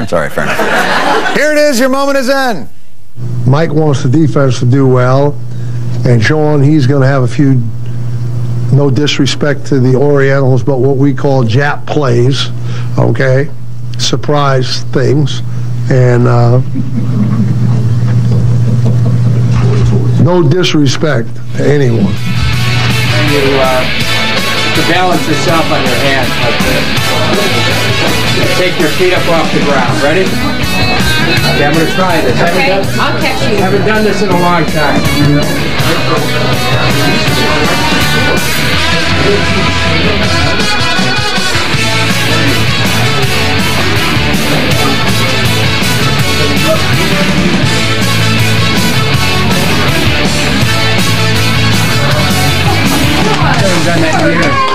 That's all right, fair enough. Here it is, your moment is in. Mike wants the defense to do well, and Sean, he's going to have a few, no disrespect to the Orientals, but what we call Jap plays, okay? Surprise things, and no disrespect to anyone. And you balance yourself on your hands like this. Take your feet up off the ground. Ready? Okay, I'm going to try this. Okay, I'll catch you. Haven't done this in a long time. Haven't done that in years.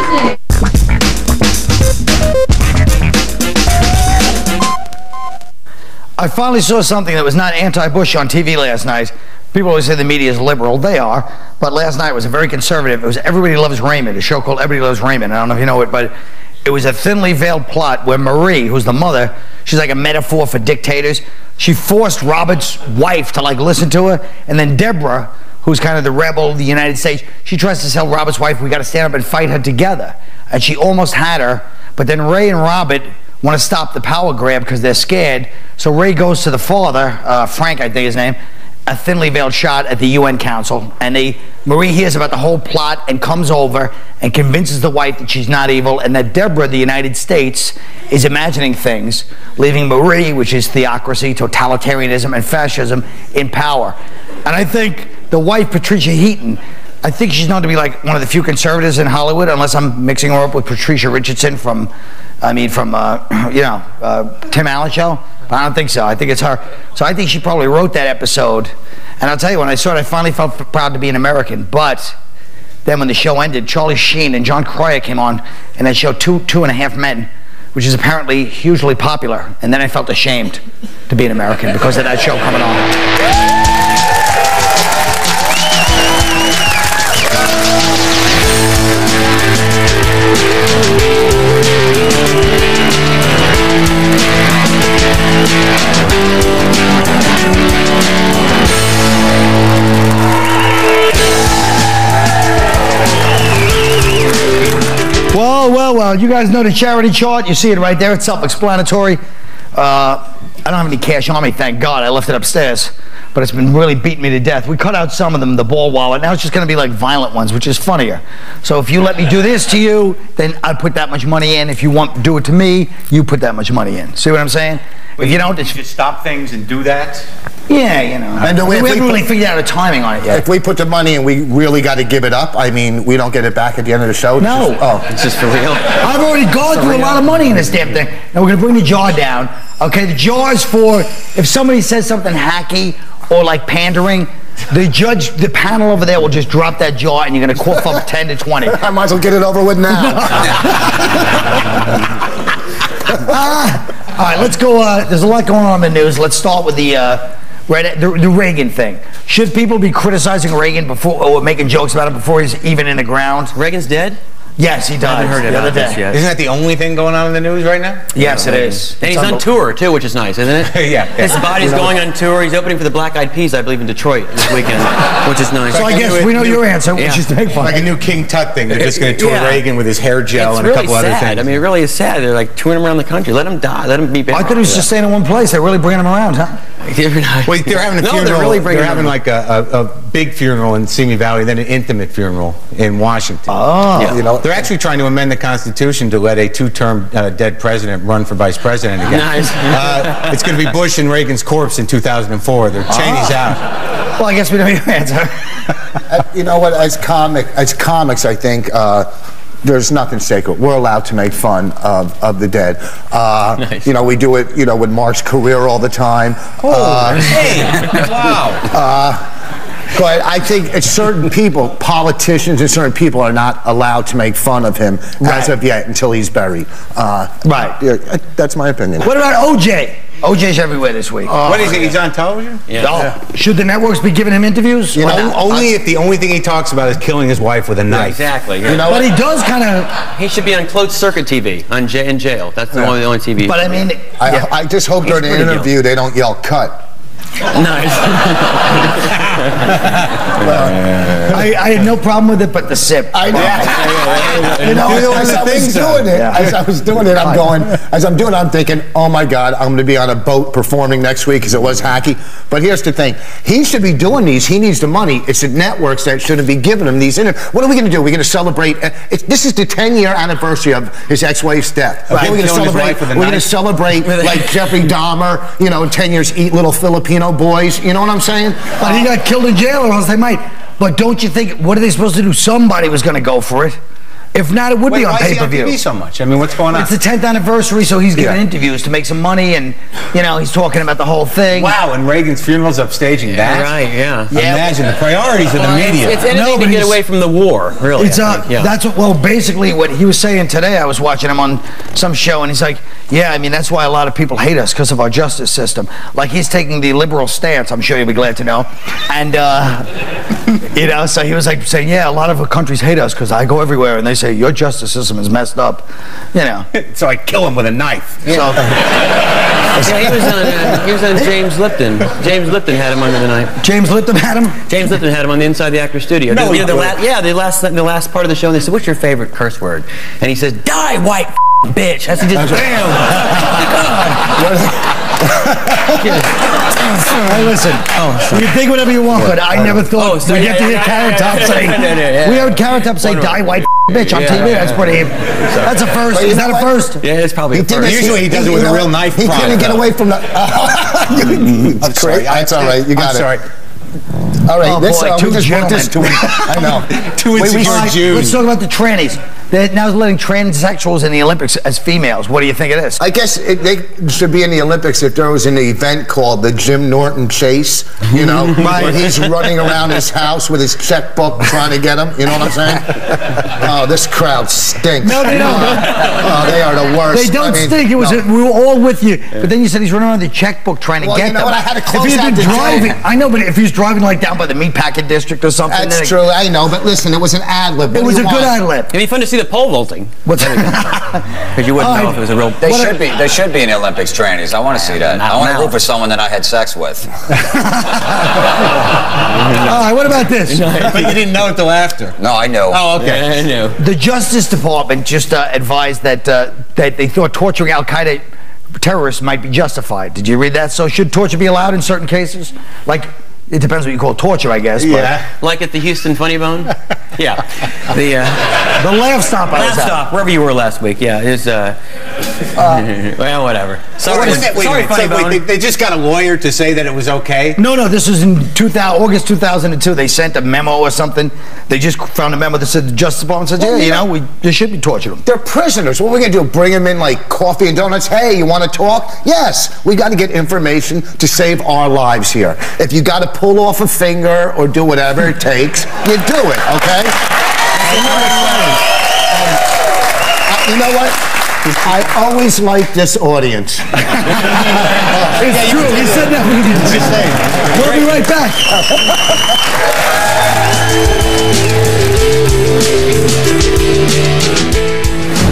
I finally saw something that was not anti-Bush on TV last night. People always say the media is liberal. They are. But last night was a very conservative. It was Everybody Loves Raymond, a show called Everybody Loves Raymond. I don't know if you know it, but it was a thinly veiled plot where Marie, who's the mother, she's like a metaphor for dictators. She forced Robert's wife to like listen to her. And then Deborah, who's kind of the rebel of the United States, she tries to tell Robert's wife, we got to stand up and fight her together. And she almost had her. But then Ray and Robert want to stop the power grab because they're scared. So Ray goes to the father, Frank, I think his name, a thinly veiled shot at the UN Council. And Marie hears about the whole plot and comes over and convinces the wife that she's not evil and that Deborah, the United States, is imagining things, leaving Marie, which is theocracy, totalitarianism, and fascism, in power. And I think the wife, Patricia Heaton, I think she's known to be like one of the few conservatives in Hollywood, unless I'm mixing her up with Patricia Richardson from Tim Allen show. But I don't think so. I think it's her. So I think she probably wrote that episode. And I'll tell you, when I saw it, I finally felt proud to be an American. But then when the show ended, Charlie Sheen and John Cryer came on, and that show Two and a Half Men, which is apparently hugely popular. And then I felt ashamed to be an American because of that show coming on. Well, you guys know the charity chart. You see it right there. It's self-explanatory. I don't have any cash on me, thank God. I left it upstairs. But it's been really beating me to death. We cut out some of them, the ball wallet. Now it's just going to be like violent ones, which is funnier. So if you let me do this to you, then I put that much money in. If you want to do it to me, you put that much money in. See what I'm saying? If you don't, just stop things and do that. Yeah, you know. And we haven't really figured out a timing on it yet. If we put the money and we really got to give it up, I mean, we don't get it back at the end of the show. No. It's just for real. I've already gone through a lot of money in this damn thing. Now we're going to bring the jar down. Okay, the jar is for if somebody says something hacky or like pandering, the panel over there will just drop that jar and you're going to cough up 10 to 20. I might as well get it over with now. All right, let's go. There's a lot going on in the news. Let's start with the Reagan thing. Should people be criticizing Reagan before or making jokes about him before he's even in the ground? Reagan's dead? Yes, he died. I haven't heard about this yet. Isn't that the only thing going on in the news right now? Yes, it is. And he's on tour, too, which is nice, isn't it? Yeah. His body's going on tour. He's opening for the Black Eyed Peas, I believe, in Detroit this weekend, which is nice. So I guess we know your answer, which is to make fun. Like a new King Tut thing. They're just going to tour Reagan with his hair gel and a couple other things. I mean, it really is sad. They're like touring him around the country. Let him die. Let him be buried. I thought he was just staying in one place. They're really bringing him around, huh? Wait, they're having a funeral. They're having like a big funeral in Simi Valley, then an intimate funeral in Washington. Oh. Yeah. You know, they're actually trying to amend the Constitution to let a two-term dead president run for vice president again. Nice. It's going to be Bush and Reagan's corpse in 2004. Cheney's out. Well, I guess we know your answer. You know what? As comics, I think there's nothing sacred. We're allowed to make fun of the dead. Nice. You know, we do it. You know, with Marc's career all the time. Wow. But I think it's certain people, politicians and certain people, are not allowed to make fun of him as of yet until he's buried. Right. That's my opinion. What about OJ? OJ's everywhere this week. What is he? He's on television? Yeah. Should the networks be giving him interviews? You know, Only if the only thing he talks about is killing his wife with a knife. Exactly. You know, But he does kind of. He should be on closed circuit TV in jail. That's the only TV. But I mean, I just hope during the pretty interview they don't yell "cut." Nice. I had no problem with it, but the sip. I know. You know, as I was doing it, I'm thinking, oh my God, I'm going to be on a boat performing next week because it was hacky. But here's the thing. He should be doing these. He needs the money. It's the networks that shouldn't be giving him these interviews. What are we going to do? We're going to celebrate. This is the 10-year anniversary of his ex-wife's death. Right. We're going to celebrate like Jeffrey Dahmer, you know, in 10 years, eat little Filipino boys. You know what I'm saying? But he got killed in jail, or else they might. But don't you think, what are they supposed to do? Somebody was going to go for it. If not, it would be on pay-per-view. Why is he on TV so much? I mean, what's going on? It's the 10th anniversary, so he's giving interviews to make some money, and, you know, he's talking about the whole thing. Wow, and Reagan's funeral's upstaging that? Right, yeah. Imagine the priorities of the media. It's anything to get away from the war, really. It's that's what, well, basically what he was saying today. I was watching him on some show, and he's like, yeah, I mean, that's why a lot of people hate us, because of our justice system. Like, he's taking the liberal stance, I'm sure you'll be glad to know. And, you know, so he was like saying, yeah, a lot of countries hate us because I go everywhere, and they say, your justice system is messed up, you know. So I kill him with a knife. So, he was on James Lipton. James Lipton had him under the knife. James Lipton had him? James Lipton had him on the Inside the Actor studio. No, the last part of the show, and they said, what's your favorite curse word? And he says, die, white bitch. That's just, bam. Hey, listen. You think whatever you want, but I never thought we get to hear Carrot Top say. We heard Carrot Top say, "Die, white bitch" on TV. That's pretty. That's a first. Is that a first? Yeah, it's probably a first. Usually he does it with a real knife. He couldn't get away from the. I'm sorry. That's all right. You got it. I'm sorry. All right, Oh, boy, we just want this. I know. Two insecure Jews. Let's talk about the trannies. They're now letting transsexuals in the Olympics as females. What do you think of this? I guess they should be in the Olympics if there was an event called the Jim Norton Chase, you know, where he's running around his house with his checkbook trying to get him. You know what I'm saying? Oh, this crowd stinks. No, they don't. Oh, they are the worst. They don't stink. It was we were all with you. But then you said he's running around with the checkbook trying to get you know them. what? I had to close if he had out been the driving, joke. I know, but if he was driving like down by the meatpacking district or something. That's true. I know, but listen, it was an ad lib. It was a good ad lib. It'd be fun to see the pole vaulting. What's Because you wouldn't know if it was a real. They should be in the Olympics trannies. I want to see that. I want to root for someone that I had sex with. All right, what about this? But you didn't know it till after. No, I know. Oh, okay. Yeah, I know. The Justice Department just advised that that they thought torturing Al-Qaeda terrorists might be justified. Did you read that? So should torture be allowed in certain cases? Like, it depends what you call torture, I guess. Yeah. Like at the Houston Funny Bone? Yeah. The laugh stop I was at. wherever you were last week, yeah. It's, well, whatever. Sorry, Funny Bone. They just got a lawyer to say that it was okay? No, this was in August 2002. They sent a memo or something. They just found a memo that said the Justice Department said, yeah, you know, they should be torturing them. They're prisoners. What are we going to do? Bring them in like coffee and donuts? Hey, you want to talk? Yes. We got to get information to save our lives here. If you got to pull off a finger or do whatever it takes, you do it, okay? You know what? I always like this audience. It's true. He said that. We'll be right back.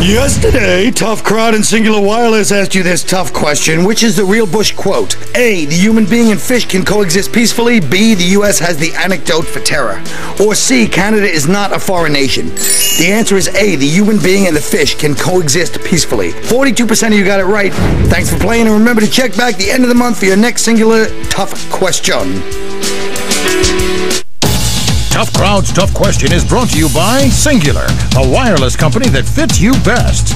Yesterday, Tough Crowd and Singular Wireless asked you this tough question. Which is the real Bush quote? A, the human being and fish can coexist peacefully. B, the U.S. has the antidote for terror. Or C, Canada is not a foreign nation. The answer is A, the human being and the fish can coexist peacefully. 42% of you got it right. Thanks for playing, and remember to check back the end of the month for your next Singular Tough Question. Tough Crowd's Tough Question is brought to you by Singular, a wireless company that fits you best.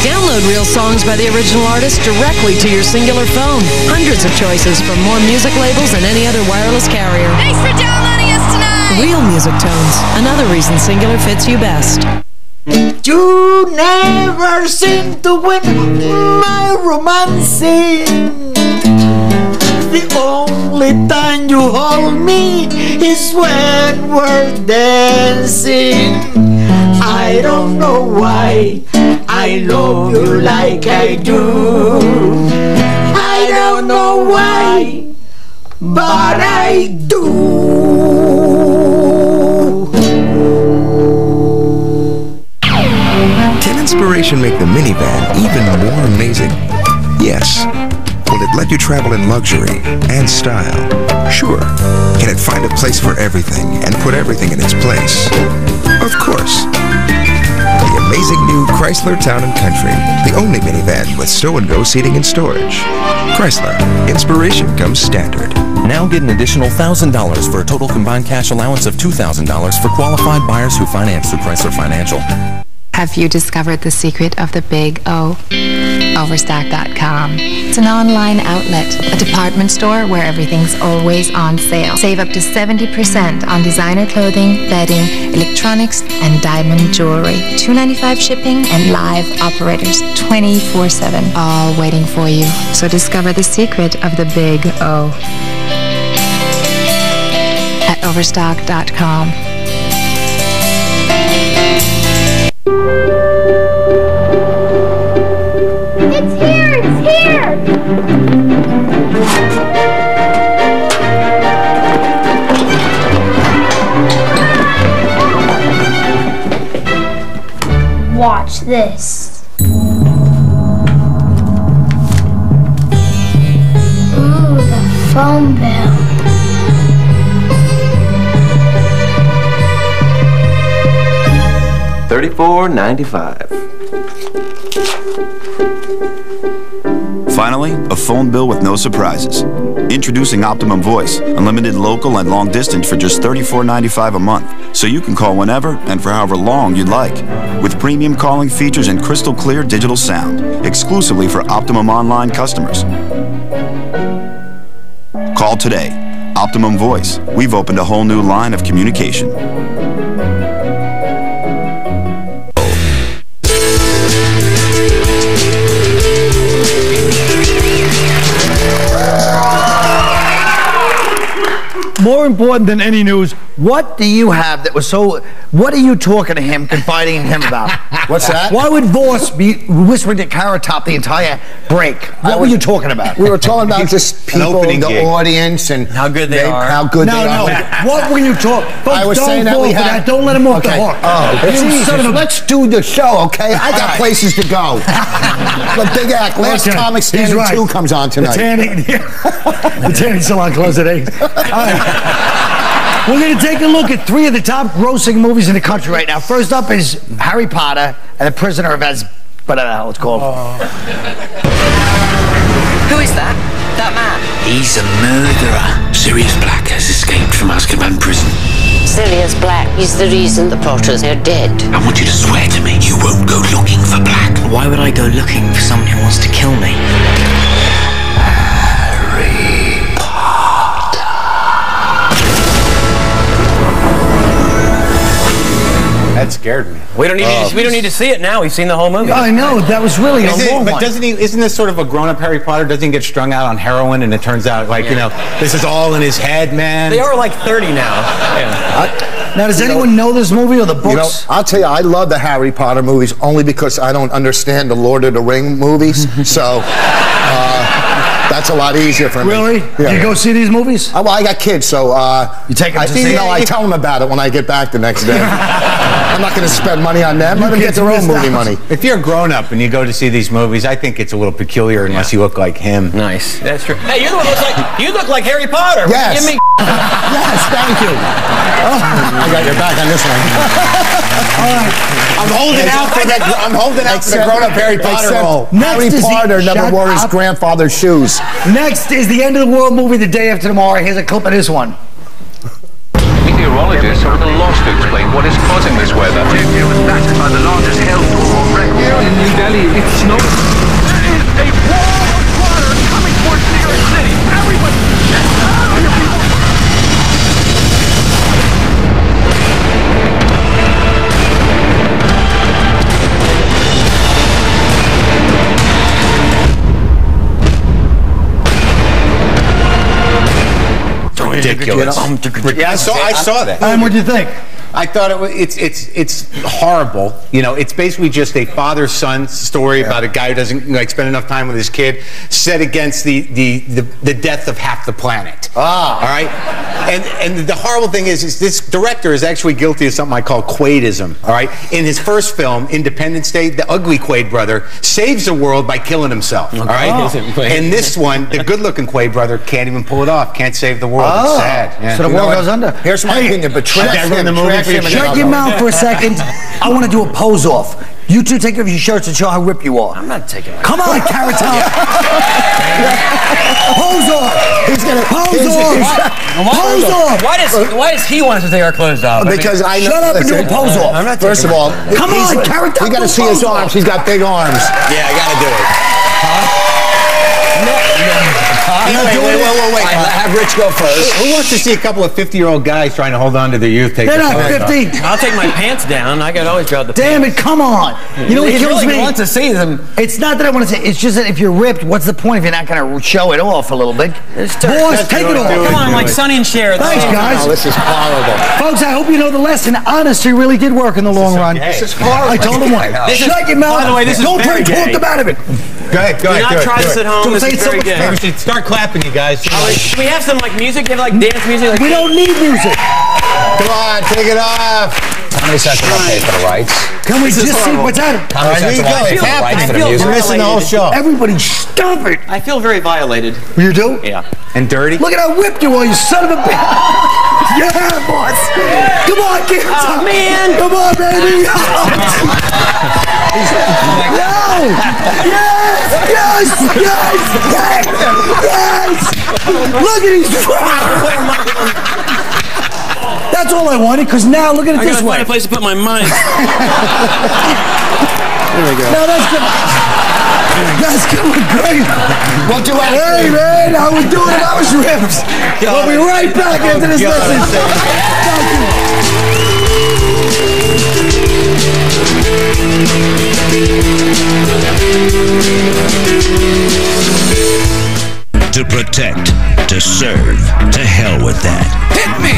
Download real songs by the original artist directly to your Singular phone. Hundreds of choices from more music labels than any other wireless carrier. Thanks for downloading us tonight! Real music tones. Another reason Singular fits you best. You never seem to win my romancing. The only time you hold me is when we're dancing. I don't know why I love you like I do. I don't know why, but I do. Can inspiration make the minivan even more amazing? Yes. Will it let you travel in luxury and style? Sure. Can it find a place for everything and put everything in its place? Of course. The amazing new Chrysler Town & Country, the only minivan with stow-and-go seating and storage. Chrysler, inspiration comes standard. Now get an additional $1,000 for a total combined cash allowance of $2,000 for qualified buyers who finance through Chrysler Financial. Have you discovered the secret of the big O? Overstock.com. It's an online outlet, a department store where everything's always on sale. Save up to 70% on designer clothing, bedding, electronics, and diamond jewelry. $2.95 shipping and live operators 24/7, all waiting for you. So discover the secret of the big O at Overstock.com. It's here! It's here! Watch this. Ooh, the phone bell. $34.95. Finally, a phone bill with no surprises. Introducing Optimum Voice, unlimited local and long distance for just $34.95 a month, so you can call whenever and for however long you'd like. With premium calling features and crystal clear digital sound, exclusively for Optimum Online customers. Call today. Optimum Voice. We've opened a whole new line of communication. More important than any news, what do you have that was so... What are you talking to him, confiding in him about? What's that? Why would Voss be whispering to Carrot Top the entire break? What were you talking about? We were talking about just people, the audience, and how good they are. How good they are. No, what were you talking? I was saying that we had... Don't let him off the hook. Oh, Jesus. Let's do the show, okay? I got places to go. The big act. Last Comic Standing 2 comes on tonight. The Tanning Salon closed at 8. All right. We're going to take a look at 3 of the top grossing movies in the country right now. First up is Harry Potter and the Prisoner of Azkaban. Whatever the hell it's called. Who is that? That man? He's a murderer. Sirius Black has escaped from Azkaban prison. Sirius Black is the reason the Potters are dead. I want you to swear to me you won't go looking for Black. Why would I go looking for someone who wants to kill me? That scared me. We don't need to see it now. We've seen the whole movie. I know, that was really a long one. But isn't this sort of a grown-up Harry Potter? Doesn't he get strung out on heroin and it turns out, like, you know, this is all in his head, man? They are like 30 now. Yeah. Now, does anyone know this movie or the books? You know, I'll tell you, I love the Harry Potter movies only because I don't understand the Lord of the Ring movies. So, that's a lot easier for me. Really? Yeah. You go see these movies? Well, I got kids, so you take them to see? No, I tell them about it when I get back the next day. I'm not going to spend money on them. Let them get their own movie money. If you're a grown-up and you go to see these movies, I think it's a little peculiar unless you look like him. Nice. That's true. Hey, you look like Harry Potter. Yes. Give me yes, thank you. Oh, I got your back on this one. All right. I'm holding out for the grown-up Harry Potter role. Harry Potter never wore his grandfather's shoes. Next is the end of the world movie, The Day After Tomorrow. Here's a clip of this one. Meteorologists are at a loss to explain what is causing this weather. India was battered by the largest hailstorm on record. Here in New Delhi, it snowed. There is a wall of water coming towards New York City. Everybody, get out of here, people! ridiculous. Yeah, I saw that. And what do you think? I thought it's horrible. You know, it's basically just a father-son story about a guy who doesn't like spend enough time with his kid, set against the death of half the planet. All right, and the horrible thing is this director is actually guilty of something I call Quaidism. All right, in his first film, Independence Day, the ugly Quaid brother saves the world by killing himself. All right, and this one, the good-looking Quaid brother can't even pull it off. Can't save the world. It's sad. Yeah. So the world goes under. Here's my opinion, but Shut your mouth for a second. I want to do a pose off. You two take off your shirts and show how ripped you are. I'm not taking my Come on, Carrot Top. Pose off. He's gonna pose off. Pose off. Why does he want us to take our clothes off? Because I know. Shut up and do a pose off. I'm not First of all, come on, Carrot Top. You got to see his arms. He's got big arms. Yeah, I got to do it. Wait. Have Rich go first. Who wants to see a couple of 50-year-old guys trying to hold on to their youth? They're not 50. I'll take my pants down. I got always drop the Damn pants. it, come on. You know what kills really me? Want to see them. It's not that I want to say. It's just that if you're ripped, what's the point if you're not going to show it off a little bit? Boss, take it off. Come on, I'm like Sonny and Cher. Thanks, guys. Oh, this is horrible. Folks, I hope you know the lesson. Honesty really did work in the long run. This is horrible. I told them what. Shut your mouth. By the way, this is Don't very talk gay. about it. Go ahead. Do not try this at home. Don't This say is so very much gay. We should start clapping, you guys. Can we have some like music? Give like dance music? Like We don't need music. Come on, take it off. Comedy Central don't pay for the rights. Can we just see what's happening? Comedy Central won't pay for the rights for the music. You're missing the whole show. Everybody, stop it. I feel very violated. You do? Yeah. And dirty. Look at how ripped you are, you son of a bitch. Yeah, boss. Come on, kids. Oh, man. Come on, baby. No. Yes. Look at these. That's all I wanted, because now look at it this way. I gotta find a place to put my mind. There we go. No, that's good. That's going great. We'll do it. Hey, man, I was doing it. I was ripped. We'll be right back after this message. Thank you. To protect, to serve, to hell with that. Hit me!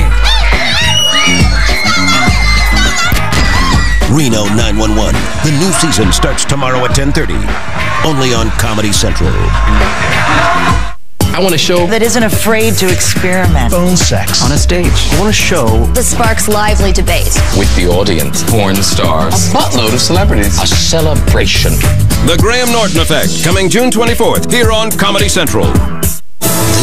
Reno 911. The new season starts tomorrow at 10:30. Only on Comedy Central. I want a show that isn't afraid to experiment. Phone sex on a stage. I want a show that sparks lively debate. with the audience, porn stars, a buttload of celebrities, a celebration. The Graham Norton Effect, coming June 24th, here on Comedy Central.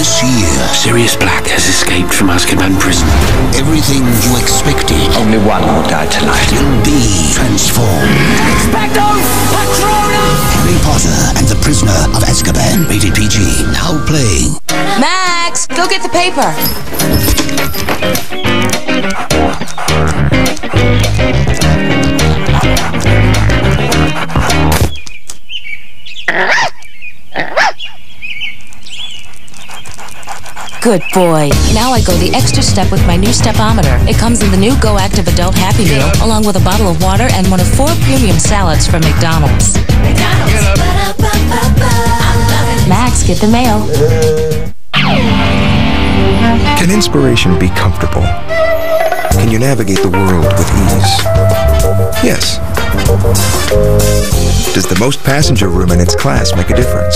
This year, Sirius Black has escaped from Azkaban prison. Everything you expected Only one will die tonight. will be transformed. Expecto Patronum! Harry Potter and the Prisoner of Azkaban, rated PG, now playing. Max, go get the paper. Good boy. Now I go the extra step with my new stepometer. It comes in the new Go Active Adult Happy Meal, along with a bottle of water and one of 4 premium salads from McDonald's. Max, get the mail. Can inspiration be comfortable? Can you navigate the world with ease? Yes. Does the most passenger room in its class make a difference?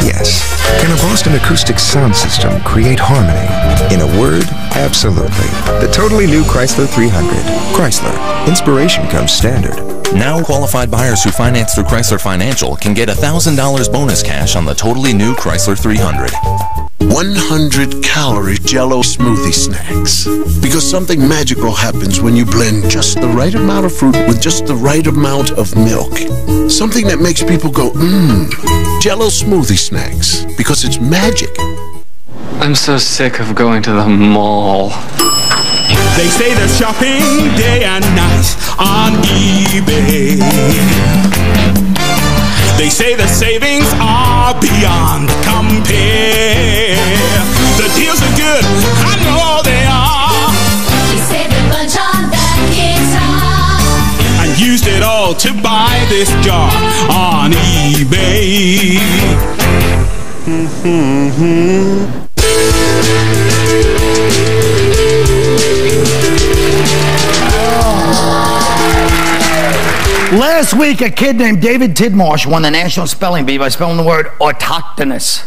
Yes. Can a Boston acoustic sound system create harmony? In a word, absolutely. The totally new Chrysler 300. Chrysler. Inspiration comes standard. Now qualified buyers who finance through Chrysler Financial can get $1,000 bonus cash on the totally new Chrysler 300. 100-calorie Jell-O smoothie snacks. Because something magical happens when you blend just the right amount of fruit with just the right amount of milk. Something that makes people go, mmm. Jell-O smoothie snacks. Because it's magic. I'm so sick of going to the mall. They say they're shopping day and night on eBay. They say the savings are beyond compare. The deals are good, I know they are. We saved a bunch on that guitar. And used it all to buy this jar on eBay. week, a kid named David Tidmarsh won the National Spelling Bee by spelling the word autochthonous.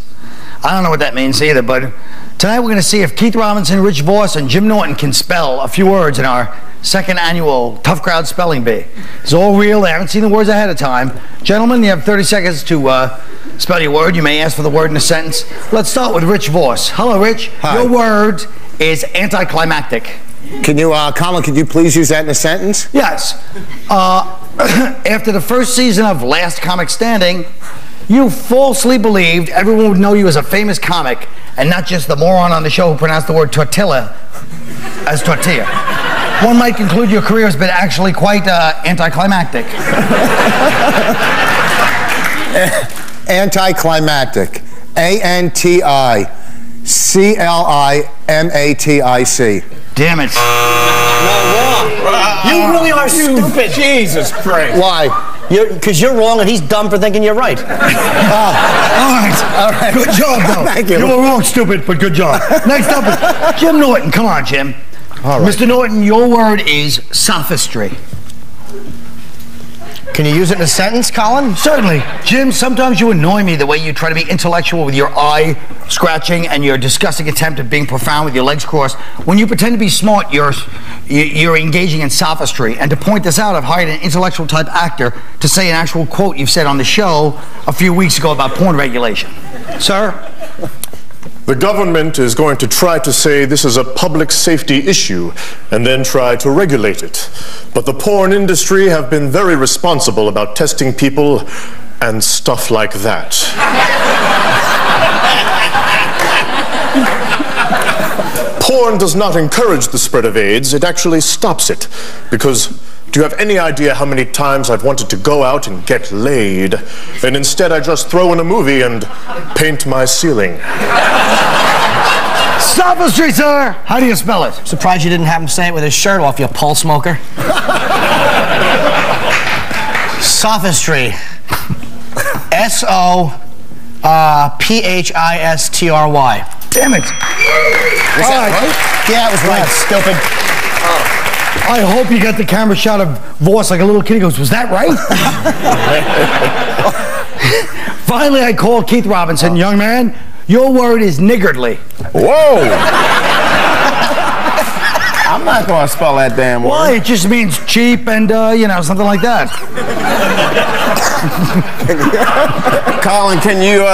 I don't know what that means either, but tonight we're going to see if Keith Robinson, Rich Voss, and Jim Norton can spell a few words in our second annual Tough Crowd Spelling Bee. It's all real. They haven't seen the words ahead of time. Gentlemen, you have 30 seconds to spell your word. You may ask for the word in a sentence. Let's start with Rich Voss. Hello, Rich. Hi. Your word is anticlimactic. Can you, Colin, could you please use that in a sentence? Yes. After the first season of Last Comic Standing, you falsely believed everyone would know you as a famous comic and not just the moron on the show who pronounced the word tortilla as tortilla. One might conclude your career has been actually quite anticlimactic. Anticlimactic. ANTICLIMATIC. Damn it. No, wrong. You really are stupid. Jesus Christ. Why? Because you're wrong and he's dumb for thinking you're right. All right. Good job, though. Thank you. You were wrong, stupid, but good job. Next up is Jim Norton. Come on, Jim. All right. Mr. Norton, your word is sophistry. Can you use it in a sentence, Colin? Certainly. Jim, sometimes you annoy me the way you try to be intellectual with your eye scratching and your disgusting attempt at being profound with your legs crossed. When you pretend to be smart, you're engaging in sophistry. And to point this out, I've hired an intellectual type actor to say an actual quote you've said on the show a few weeks ago about porn regulation. Sir? The government is going to try to say this is a public safety issue and then try to regulate it. But the porn industry have been very responsible about testing people and stuff like that. Porn does not encourage the spread of AIDS, it actually stops it. Because do you have any idea how many times I've wanted to go out and get laid, and instead I just throw in a movie and paint my ceiling? Sophistry, sir! How do you spell it? Surprised you didn't have him say it with his shirt off, you pole smoker. Sophistry. S-O-P-H-I-S-T-R-Y. Damn it. Was that right? Yeah, it was right, stupid. I hope you got the camera shot of Voss like a little kid. He goes, was that right? Finally, I call Keith Robinson. Young man, your word is niggardly. Whoa! I'm not going to spell that damn word. Why? It just means cheap and, something like that. Colin, can you,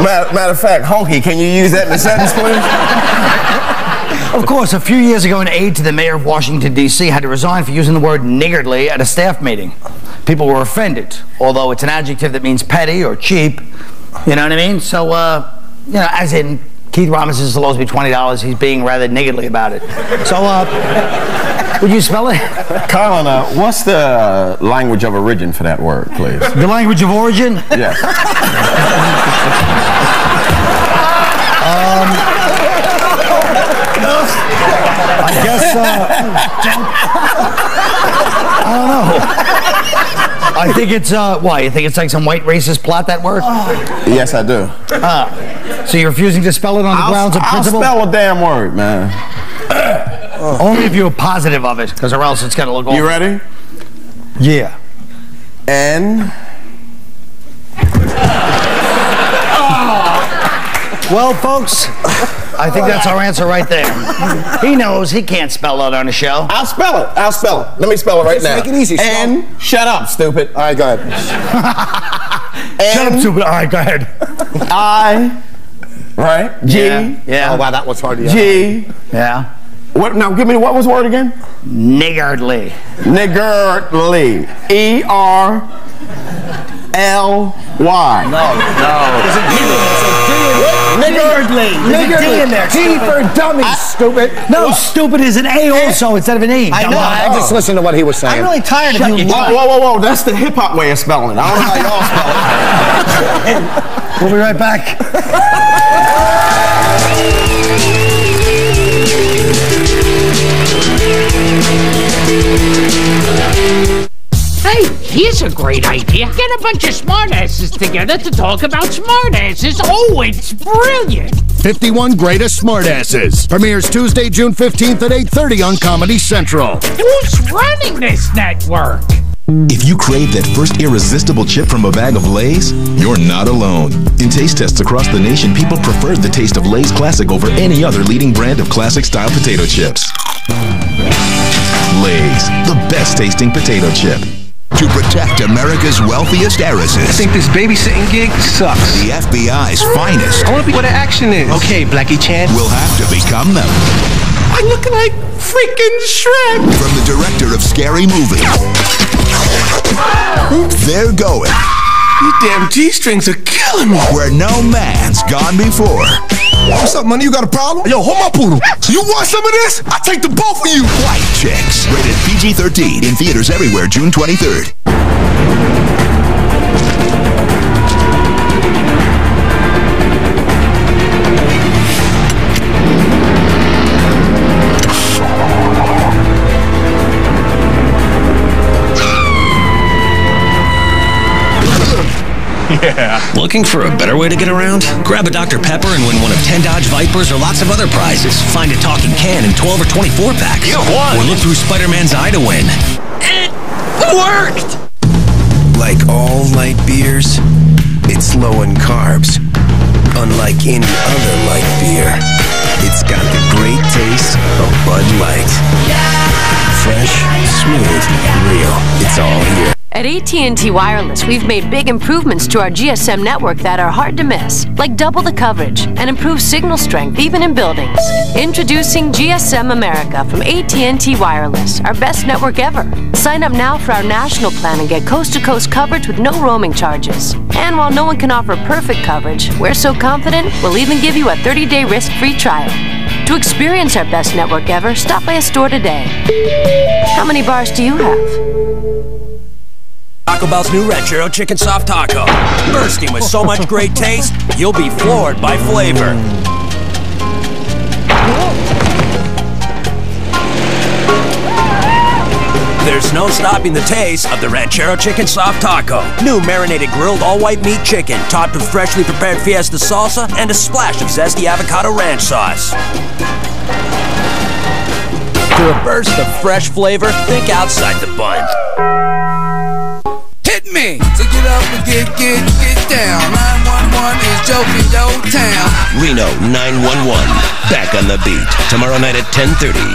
matter of fact, honky, can you use that in a sentence, please? Of course, a few years ago, an aide to the mayor of Washington, D.C. had to resign for using the word niggardly at a staff meeting. People were offended, although it's an adjective that means petty or cheap. You know what I mean? So, as in, Keith Robinson is supposed to be $20. He's being rather niggardly about it. So, would you spell it? Colin, what's the language of origin for that word, please? The language of origin? Yes. I guess, I don't know. I think it's, why? You think it's like some white racist plot, that word? Yes, I do. So you're refusing to spell it on the grounds of principle? I'll spell a damn word, man. Only if you're positive of it, because or else it's going to look awful. You ready? Yeah. Well, folks, I think that's our answer right there. He knows he can't spell it on the show. I'll spell it. Let me spell it right now. Make it easy. Shut up, stupid. All right, go ahead. Shut up, stupid. All right, go ahead. Right? G. Yeah. Oh, wow, that was hard to G. Yeah. What? Now, give me what was the word again? Niggardly. Niggardly. E-R-L-Y. No. There's a D in there. Niggardly. There's a D in there. D for dummies, stupid. No, stupid is an A also instead of an E. I know. I just listened to what he was saying. I'm really tired of you. Whoa. That's the hip-hop way of spelling it. I don't know how y'all spell it. We'll be right back. Hey, here's a great idea. Get a bunch of smartasses together to talk about smartasses. Oh, it's brilliant. 51 Greatest Smartasses. Premieres Tuesday, June 15th at 8:30 on Comedy Central. Who's running this network? If you crave that first irresistible chip from a bag of Lay's, you're not alone. In taste tests across the nation, people preferred the taste of Lay's Classic over any other leading brand of classic-style potato chips. Lay's, the best-tasting potato chip. To protect America's wealthiest heiresses. I think this babysitting gig sucks. The FBI's finest. I want to be where the action is. Okay, Blackie Chan. Will have to become them. I'm looking like freaking Shrek. From the director of Scary Movie. They're going. These damn G-strings are killing me. Where no man's gone before. What's up, money? You got a problem? Yo, hold my poodle. So you want some of this? I'll take the both of you. White Chicks. Rated PG-13. In theaters everywhere, June 23rd. Yeah. Looking for a better way to get around? Grab a Dr. Pepper and win one of 10 Dodge Vipers or lots of other prizes. Find a talking can in 12 or 24 packs. You won. Or look through Spider-Man's eye to win. It worked! Like all light beers, it's low in carbs. Unlike any other light beer, it's got the great taste of Bud Light. Fresh, smooth, real. It's all here. At AT&T Wireless, we've made big improvements to our GSM network that are hard to miss, like double the coverage and improved signal strength even in buildings. Introducing GSM America from AT&T Wireless, our best network ever. Sign up now for our national plan and get coast-to-coast coverage with no roaming charges. And while no one can offer perfect coverage, we're so confident we'll even give you a 30-day risk-free trial. To experience our best network ever, stop by a store today. How many bars do you have? Taco Bell's new Red Churro Chicken Soft Taco. Bursting with so much great taste, you'll be floored by flavor. There's no stopping the taste of the Ranchero Chicken Soft Taco. New marinated grilled all-white meat chicken, topped with freshly prepared fiesta salsa and a splash of zesty avocado ranch sauce. For a burst of fresh flavor, think outside the bun. Hit me! So get up and get down. 911 is Joking Doe Town. Reno 911. Back on the beat. Tomorrow night at 10:30.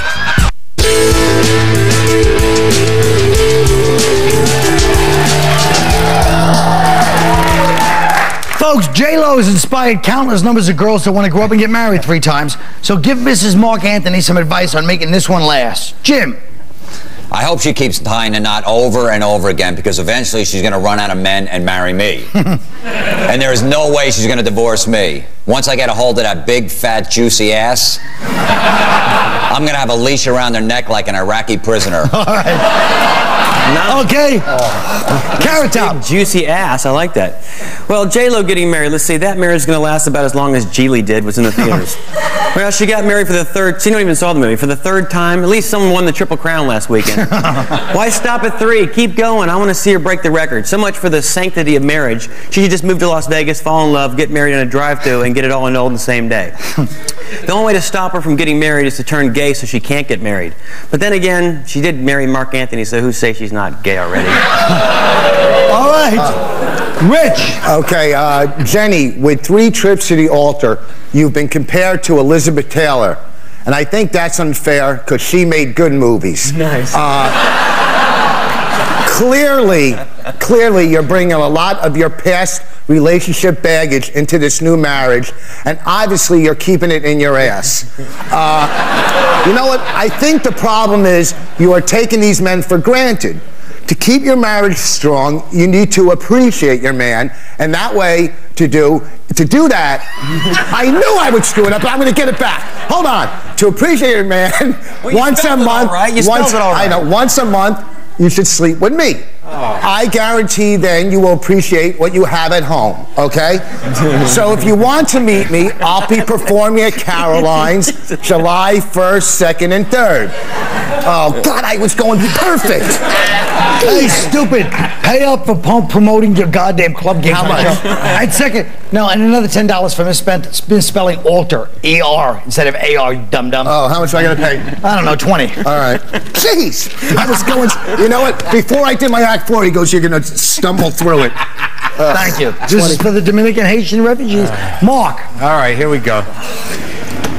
Folks, J-Lo has inspired countless numbers of girls that want to grow up and get married 3 times. So give Mrs. Marc Anthony some advice on making this one last. Jim. I hope she keeps tying the knot over and over again, because eventually she's going to run out of men and marry me. And there is no way she's going to divorce me. Once I get a hold of that big, fat, juicy ass, I'm going to have a leash around their neck like an Iraqi prisoner. All right. Okay. Carrot Top. Juicy ass. I like that. Well, J-Lo getting married. Let's see. That marriage is going to last about as long as Geely did was in the theaters. Well, she got married for the third. She don't even saw the movie for the 3rd time. At least someone won the Triple Crown last weekend. Why stop at 3? Keep going. I want to see her break the record. So much for the sanctity of marriage. She should just move to Las Vegas, fall in love, get married in a drive-thru, and get it all annulled in the same day. The only way to stop her from getting married is to turn gay so she can't get married. But then again, she did marry Marc Anthony, so who say she's not gay already? All right. Rich. Okay, Jenny, with 3 trips to the altar, you've been compared to Elizabeth Taylor. And I think that's unfair because she made good movies. Nice. Clearly, you're bringing a lot of your past relationship baggage into this new marriage, and obviously you're keeping it in your ass. You know what? I think the problem is you are taking these men for granted. To keep your marriage strong, you need to appreciate your man, and that way, to do that, I knew I would screw it up, but I'm going to get it back. Hold on. To appreciate your man, once a month, I know, once a month, you should sleep with me. Oh. I guarantee then you will appreciate what you have at home, okay? So if you want to meet me, I'll be performing at Caroline's July 1st, 2nd, and 3rd. Oh, God, I was going perfect. Hey, stupid. Pay up for promoting your goddamn club game. How much? I'd second. No, and another $10 for misspelling alter, E-R, instead of A-R, you dum-dum. Oh, how much do I got to pay? I don't know, 20. All right. Jeez. I was going, you know what? Before I did my Act 4, he goes, you're going to stumble through it. Thank you. This is for the Dominican Haitian refugees. Mark. All right, here we go.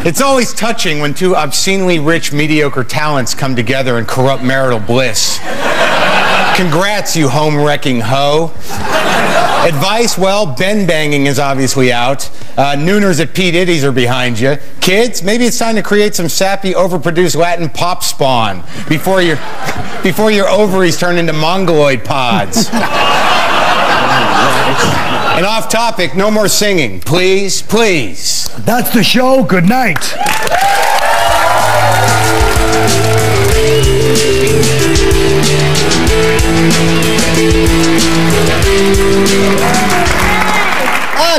It's always touching when two obscenely rich, mediocre talents come together in corrupt marital bliss. Congrats, you home-wrecking hoe. Advice, well, Ben-banging is obviously out. Nooners at P. Diddy's are behind you. Kids, maybe it's time to create some sappy, overproduced Latin pop spawn before your ovaries turn into mongoloid pods. And off topic, no more singing. Please, please. That's the show. Good night.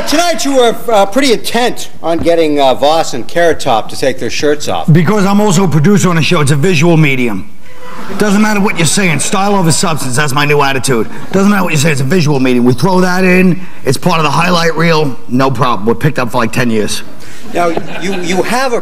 Tonight you were pretty intent on getting Voss and Carrot Top to take their shirts off. Because I'm also a producer on the show. It's a visual medium. Doesn't matter what you're saying. Style over substance. That's my new attitude. Doesn't matter what you say. It's a visual medium. We throw that in. It's part of the highlight reel. No problem. We're picked up for like 10 years. Now, you have a